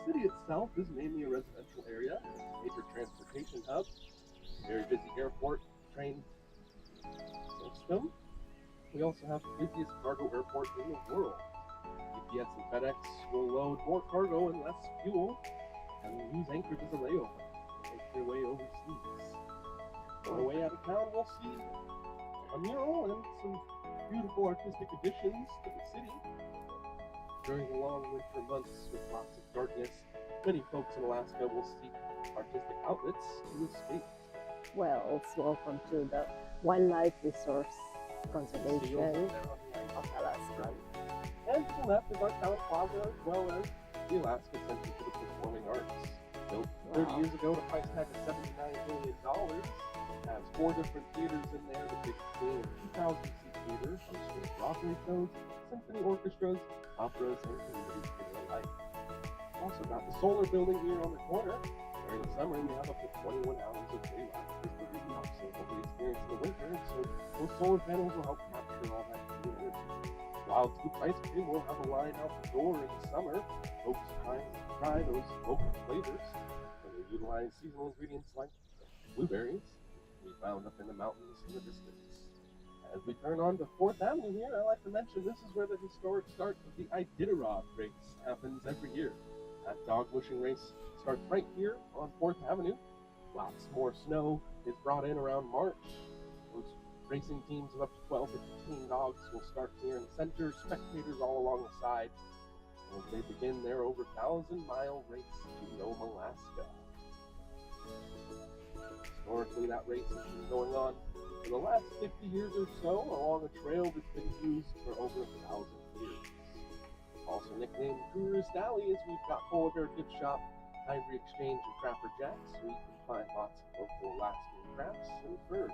city itself is mainly a residential area, a major transportation hub, very busy airport, train system. We also have the busiest cargo airport in the world. UPS and FedEx will load more cargo and less fuel, and use Anchorage as a layover to make their way overseas. On the way out of town, we'll see a mural and some beautiful artistic additions to the city. During the long winter months with lots of darkness, many folks in Alaska will seek artistic outlets to escape. Well, welcome to the Wildlife Resource Conservation of Alaska. And to the left is our town plaza, as well as the Alaska Center for the Performing Arts. Built 30 years ago at a price tag of $79 million. It has 4 different theaters in there, the big being a 2,000-seat theater, hosting Broadway shows, symphony orchestras, operas, and community theater alike. Also got the solar building here on the corner. During the summer, we have up to 21 hours of daylight for the so what we experience in the winter, so those solar panels will help capture all that clean energy. Wild Scoop Ice Cream will have a line out the door in the summer. Folks try those local flavors. And we utilize seasonal ingredients like blueberries we found up in the mountains in the distance. As we turn on to 4th Avenue here, I like to mention this is where the historic start of the Iditarod race happens every year. That dog bushing race starts right here on 4th Avenue. Lots more snow is brought in around March. Those racing teams of up to 12 to 15 dogs will start here in the center, spectators all along the side, as they begin their over 1,000-mile race to Nome, Alaska. Historically, that race has been going on for the last 50 years or so along a trail that's been used for over 1,000 years. Also nicknamed Tourist Alley, as we've got polar bear gift shop, ivory exchange, and Trapper Jacks, where you can find lots of local Alaskan crafts and furs.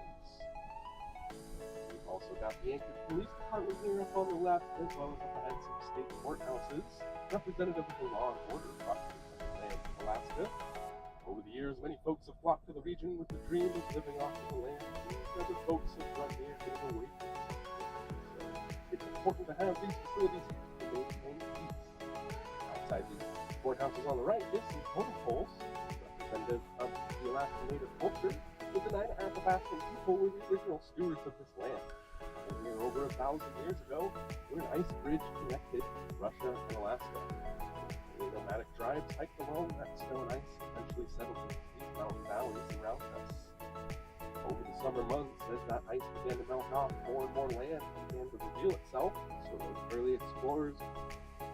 We've also got the Anchorage Police Department here up on the left, as well as up ahead some state courthouses, representative of the law and order department of the land of Alaska. Over the years, many folks have flocked to the region with the dream of living off of the land. Other folks have run near getting away from it. So it's important to have these facilities to maintain peace. Outside these courthouses on the right is some totem poles, representative of the Alaskan Native culture, with the 9 Athabascan people were the original stewards of this land. And here over 1,000 years ago, where an ice bridge connected Russia and Alaska. The nomadic tribes hiked along that snow and ice, eventually settled into these mountain valleys around us. Over the summer months, as that ice began to melt off, more and more land began to reveal itself. So those early explorers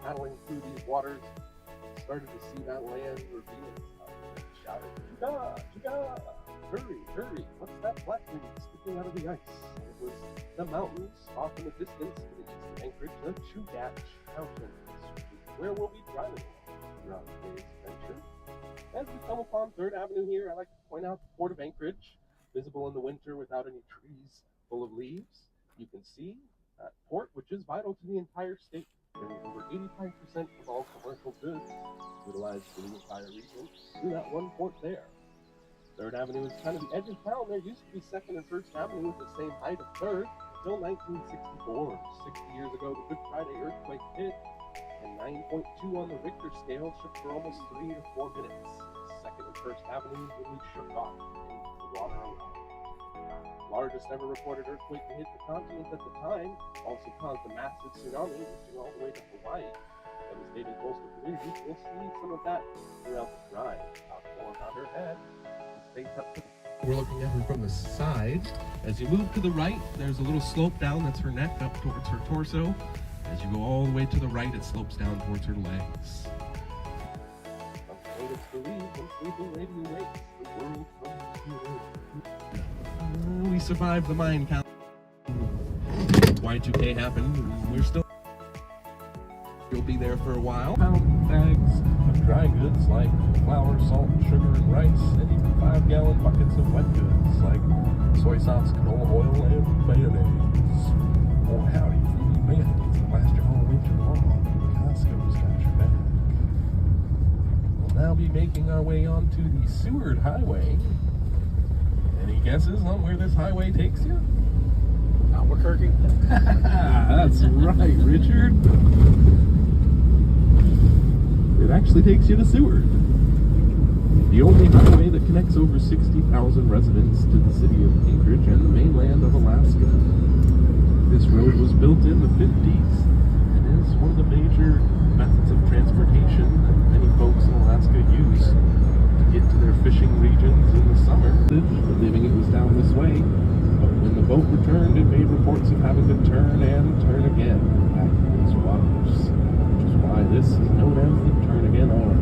paddling through these waters started to see that land reveal itself. They shouted, "Chuga! Chuga! Hurry, hurry! What's that black thing sticking out of the ice?" It was the mountains off in the distance to the east of Anchorage, the Chugach Mountains, where we'll be driving throughout today's adventure. As we come upon 3rd Avenue here, I like to point out the Port of Anchorage, visible in the winter without any trees full of leaves. You can see that port, which is vital to the entire state. Bringing over 85% of all commercial goods utilized for the entire region through that one port there. 3rd Avenue is kind of the edge of town. There used to be 2nd and 1st Avenue with the same height of 3rd until 1964. 60 years ago, the Good Friday earthquake hit, and 9.2 on the Richter scale shook for almost 3 to 4 minutes. 2nd and 1st Avenues really shook off into the water alone. Largest ever recorded earthquake to hit the continent at the time also caused a massive tsunami reaching all the way to Hawaii, devastating coastal communities. We'll see some of that throughout the drive. Talk more about her head. We're looking at her from the side. As you move to the right, there's a little slope down. That's her neck up towards her torso. As you go all the way to the right, it slopes down towards her legs. Natives believe when sleeping lady wakes, the world comes to earth. We survived the mine count. Y2K happened. We're still. You'll be there for a while. Pound bags of dry goods like flour, salt, sugar, and rice, and even 5-gallon buckets of wet goods like soy sauce, canola oil, and mayonnaise. Oh, howdy, if you need mayonnaise to last you all winter long, Costco's got your back. We'll now be making our way onto the Seward Highway. Any guesses on where this highway takes you? Albuquerque. That's right, Richard. it actually takes you to Seward, the only highway that connects over 60,000 residents to the city of Anchorage and the mainland of Alaska. This road was built in the 50s and is one of the major methods of transportation that many folks in Alaska use to get to their fishing regions in the summer. Believing it was down this way, but when the boat returned, it made reports of having to turn and turn again back to these waters, which is why this is known as the Turn Again Arm.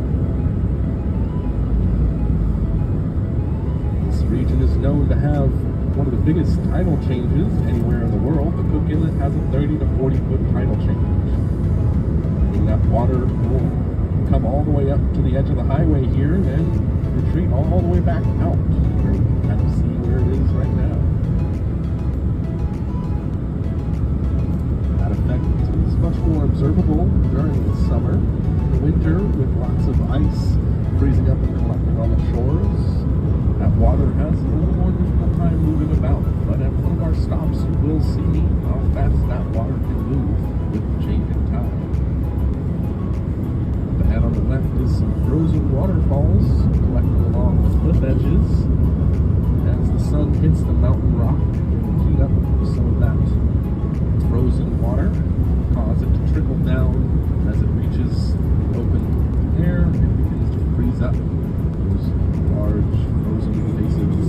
This region is known to have one of the biggest tidal changes anywhere in the world. The Cook Inlet has a 30 to 40 foot tidal change. And that water will come all the way up to the edge of the highway here and then retreat all the way back out. Where we can kind of see where it is right now. That effect is much more observable during the summer. In the winter, with lots of ice freezing up and collecting on the shores, that water has a little more difficult time moving about, but at one of our stops you will see how fast that water can move with the changing tide. Up ahead on the left is some frozen waterfalls collecting along the cliff edges. As the sun hits the mountain rock, it will heat up some of that frozen water, cause it to trickle down. As it reaches the open air, it begins to freeze up those large frozen glaciers.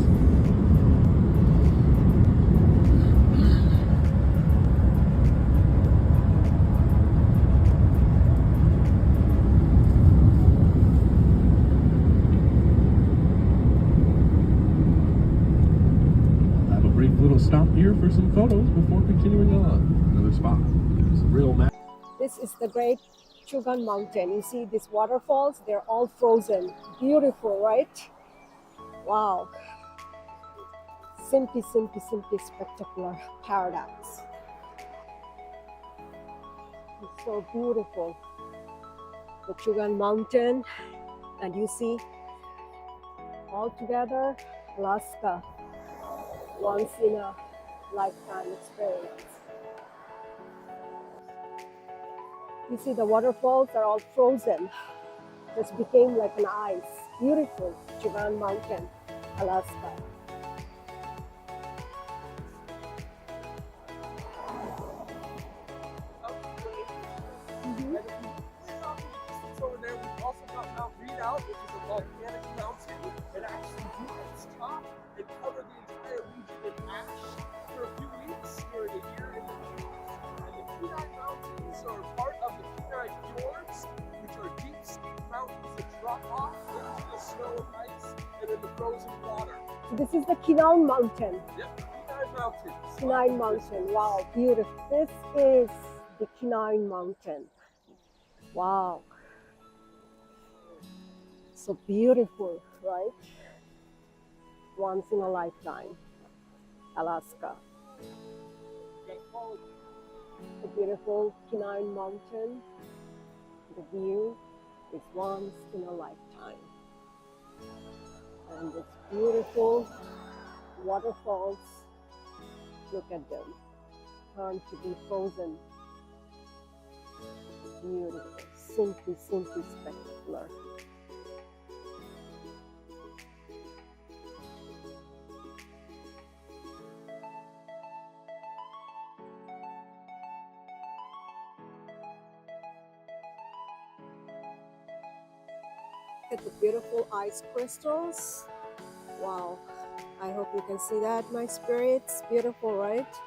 I'll have a brief little stop here for some photos before continuing on. Another spot. There's a real map. This is the Great Chugan Mountain. You see these waterfalls, they're all frozen. Beautiful, right? Wow. Simply spectacular paradise. It's so beautiful. The Chugan Mountain, and you see all together Alaska, once in a lifetime experience. You see the waterfalls are all frozen. Just became like an ice. Beautiful Chugan Mountain, Alaska. Over there, we've also got Mount Redoubt, which is a volcanic mountain that actually grew its top and covered the entire region in ash for a few weeks during a year in the future. And the Kenai Mountains are part of the Kenai Fjords, which are deep, steep mountains that drop off into the snow and ice and in the frozen water. This is the Kenai Mountain. Yep, Kenai Mountains. Kenai Mountain. Wow, beautiful. This is the Kenai Mountain. Wow. So beautiful, right? Once in a lifetime, Alaska. The beautiful Kenai Mountain. The view is once in a lifetime. And it's beautiful waterfalls. Look at them. Turn to be frozen. Beautiful. Simply spectacular. Look at the beautiful ice crystals. Wow. I hope you can see that, my spirits. Beautiful, right?